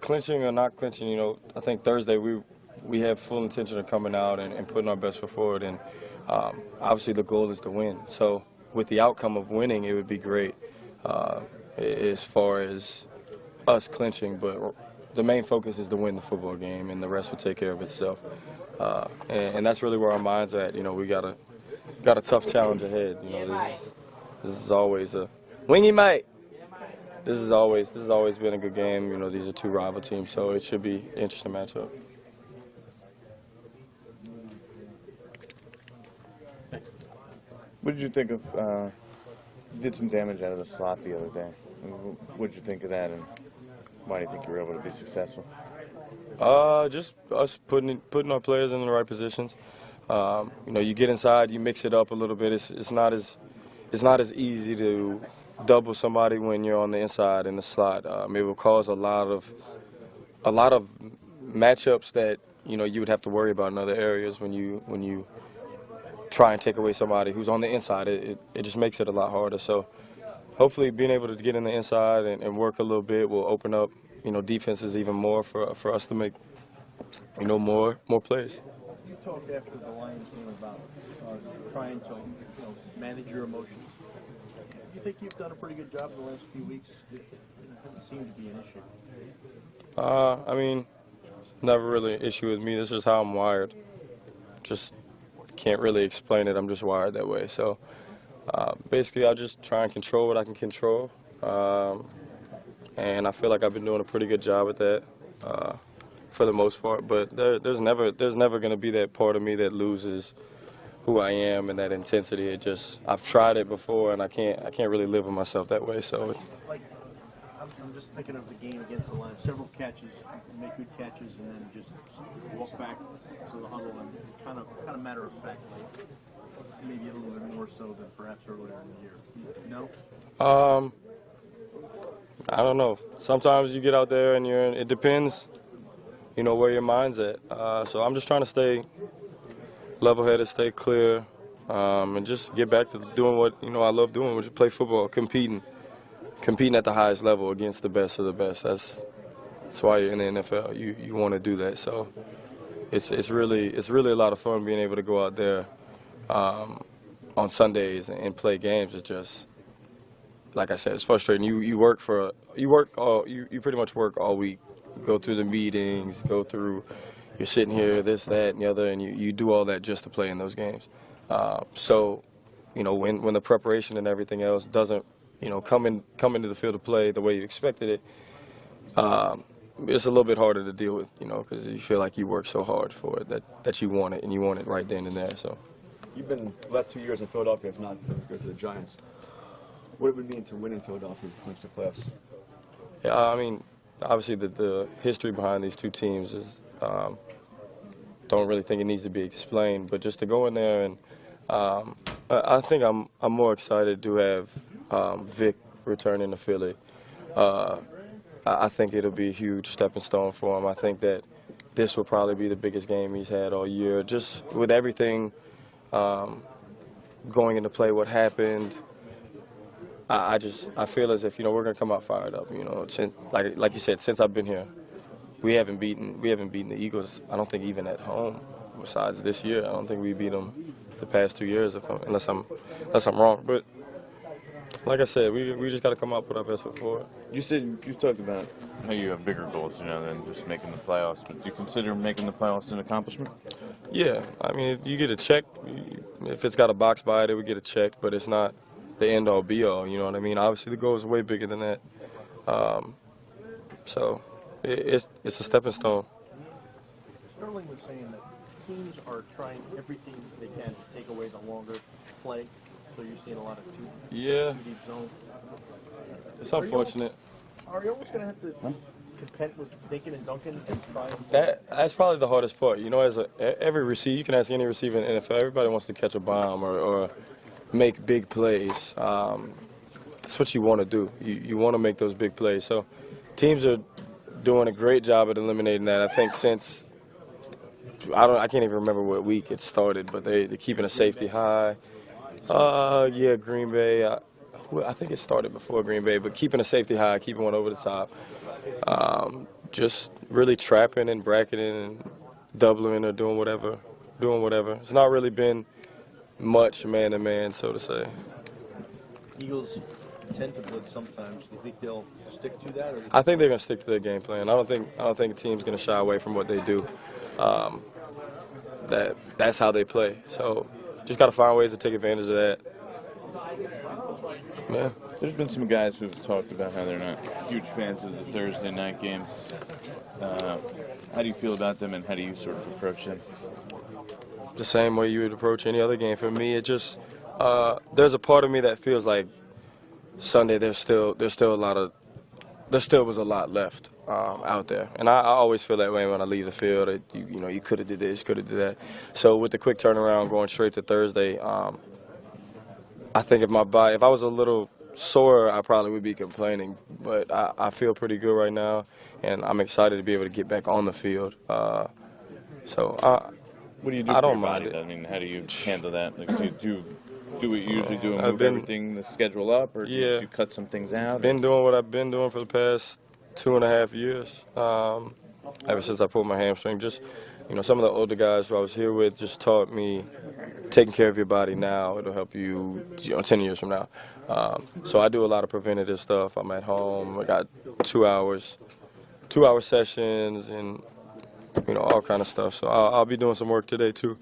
clinching or not clinching, I think Thursday we have full intention of coming out and putting our best foot forward. And obviously the goal is to win. So with the outcome of winning, it would be great as far as us clinching. But the main focus is to win the football game, and the rest will take care of itself. And that's really where our minds are at. We got a tough challenge ahead. This is always a wingy mate. This has always been a good game. These are two rival teams, so it should be an interesting matchup. What did you think of? You did some damage out of the slot the other day. What did you think of that, and why do you think you were able to be successful? Just us putting our players in the right positions. You get inside, you mix it up a little bit. It's not as easy to double somebody when you're on the inside in the slot. It will cause a lot of matchups that you would have to worry about in other areas when you try and take away somebody who's on the inside. It just makes it a lot harder. So hopefully being able to get in the inside and work a little bit will open up defenses even more for us to make more plays. You talked after the Lions game about trying to manage your emotions. Do you think you've done a pretty good job in the last few weeks? It doesn't seem to be an issue. Never really an issue with me. This is how I'm wired. Just can't really explain it. I'm just wired that way. So basically, I just try and control what I can control. And I feel like I've been doing a pretty good job at that for the most part. But there's never going to be that part of me that loses who I am and that intensity. I've tried it before, and I can't really live with myself that way. So it's I'm just thinking of the game against the Lions. Several catches, make good catches, and then just walk back to the huddle and kind of matter of fact, maybe a little bit more so than perhaps earlier in the year. No. I don't know. Sometimes you get out there and it depends, where your mind's at. So I'm just trying to stay level-headed, stay clear, and just get back to doing what I love doing, which is play football, competing at the highest level against the best of the best. That's why you're in the NFL. You want to do that. So it's really a lot of fun being able to go out there on Sundays and play games. It's just, like I said, it's frustrating. You pretty much work all week. You go through the meetings, you're sitting here, this, that, and the other, and you do all that just to play in those games. So, when the preparation and everything else doesn't, come into the field of play the way you expected it, it's a little bit harder to deal with, because you feel like you work so hard for it that you want it, and you want it right then and there. So, you've been the last 2 years in Philadelphia, if not go to the Giants. What it would mean to win in Philadelphia to clinch the playoffs? Yeah, obviously the history behind these two teams is don't really think it needs to be explained, but just to go in there and I think I'm more excited to have Vic returning to Philly. I think it'll be a huge stepping stone for him. I think that this will probably be the biggest game he's had all year. Just with everything going into play, what happened, I feel as if we're gonna come out fired up. Since, like you said, since I've been here, we haven't beaten the Eagles. I don't think even at home. Besides this year, I don't think we beat them the past 2 years, unless I'm wrong. But like I said, we just got to come out, put our best foot forward. You talked about how you have bigger goals, than just making the playoffs. But do you consider making the playoffs an accomplishment? Yeah, you get a check. If it's got a box by it, it would get a check. But it's not the end all be all. You know what I mean? Obviously, the goal is way bigger than that. So it's a stepping stone. Sterling was saying that teams are trying everything they can to take away the longer play. So you're seeing a lot of two deep zone. It's unfortunate. Are you almost going to have to content with Dinkin and Duncan and try? That's probably the hardest part. As every receiver, you can ask any receiver in the NFL, everybody wants to catch a bomb or make big plays. That's what you want to do. You want to make those big plays. So teams are doing a great job at eliminating that. I think since I can't even remember what week it started, but they're keeping a safety high. Yeah, Green Bay. I think it started before Green Bay, but keeping a safety high, keeping one over the top. just really trapping and bracketing and doubling or doing whatever. It's not really been much man-to-man, so to say. Eagles tend to blitz sometimes. Do you think they'll stick to that? Or I think they're going to stick to their game plan. I don't think a team's going to shy away from what they do. That's how they play. So just got to find ways to take advantage of that. Yeah. There's been some guys who've talked about how they're not huge fans of the Thursday night games. How do you feel about them, and how do you sort of approach them? The same way you would approach any other game. For me, it just there's a part of me that feels like Sunday there still was a lot left out there, and I always feel that way when I leave the field. That you could have did this, could have did that. So with the quick turnaround going straight to Thursday, I think if I was a little sore, I probably would be complaining. But I feel pretty good right now, and I'm excited to be able to get back on the field. What do you do I for don't your body? mind it. I mean, how do you handle that? Like, do you do what you usually do and I've move been- everything, the schedule up, or do Yeah. you cut some things out? Been doing what I've been doing for the past 2.5 years. Ever since I pulled my hamstring, just some of the older guys who I was here with just taught me taking care of your body now. It'll help you, 10 years from now. So I do a lot of preventative stuff. I'm at home. I got 2 hour sessions and all kind of stuff. So I'll be doing some work today too.